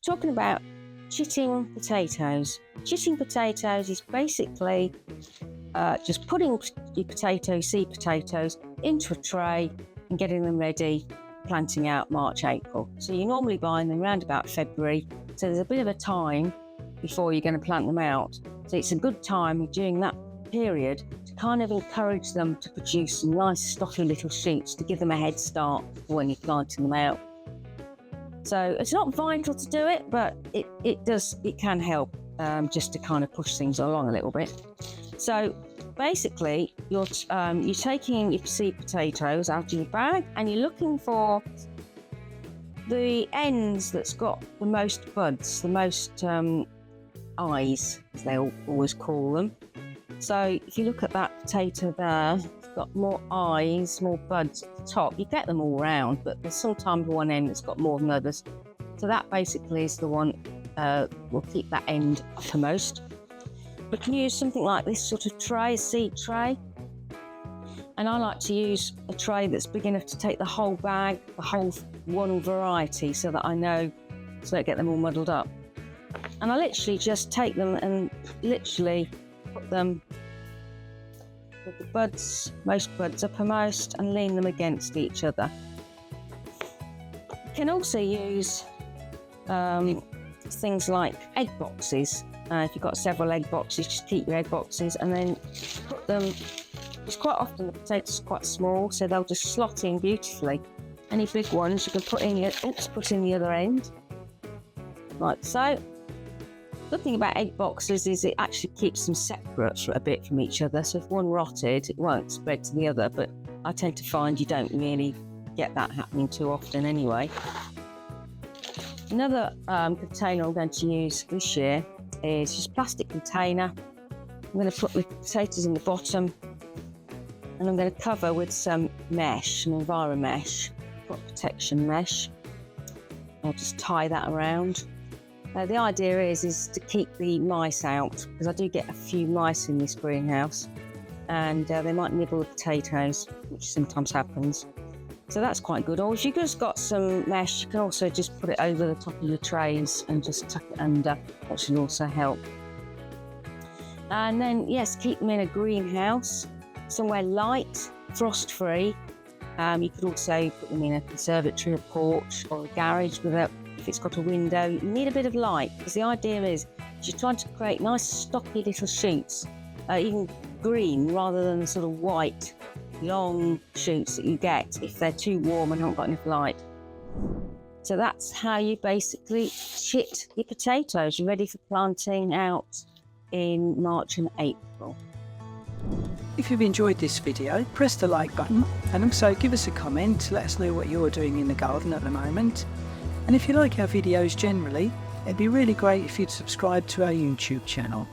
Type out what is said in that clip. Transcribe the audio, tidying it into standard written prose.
talking about chitting potatoes. Chitting potatoes is basically just putting your seed potatoes into a tray and getting them ready, planting out March, April. So you're normally buying them around about February, so there's a bit of a time before you're going to plant them out. So it's a good time during that period to kind of encourage them to produce some nice stocky little shoots to give them a head start for when you're planting them out. So it's not vital to do it, but it can help just to kind of push things along a little bit. So basically, you're taking your seed potatoes out of your bag and you're looking for the ends that's got the most buds, the most eyes, as they always call them. So if you look at that potato there, it's got more eyes, more buds at the top. You get them all round, but there's sometimes one end that's got more than others. So that basically is the one will keep that end uppermost. We can use something like this sort of tray, a seed tray. And I like to use a tray that's big enough to take the whole bag, the whole one variety, so that I know, so I don't get them all muddled up. And I literally just take them and literally put them with the buds, most buds uppermost, and lean them against each other. You can also use things like egg boxes. If you've got several egg boxes, just keep your egg boxes and then put them, because quite often the potatoes are quite small, so they'll just slot in beautifully. Any big ones you can put in the other end, like so. Good thing about egg boxes is it actually keeps them separate for a bit from each other, so if one rotted, it won't spread to the other, but I tend to find you don't really get that happening too often anyway. Another container I'm going to use this year is just a plastic container. I'm going to put the potatoes in the bottom and I'm going to cover with some mesh, some Enviro mesh, crop protection mesh. I'll just tie that around. The idea is to keep the mice out, because I do get a few mice in this greenhouse and they might nibble the potatoes, which sometimes happens. So that's quite good. Or if you've just got some mesh, you can also just put it over the top of your trays and just tuck it under. That should also help. And then, yes, keep them in a greenhouse, somewhere light, frost-free. You could also put them in a conservatory, a porch, or a garage if it's got a window. You need a bit of light, because the idea is you're trying to create nice, stocky little shoots, even green rather than the sort of white, long shoots that you get if they're too warm and haven't got enough light. So that's how you basically chit your potatoes. You're ready for planting out in March and April. If you've enjoyed this video, press the like button and also give us a comment to let us know what you're doing in the garden at the moment. And if you like our videos generally, it'd be really great if you'd subscribe to our YouTube channel.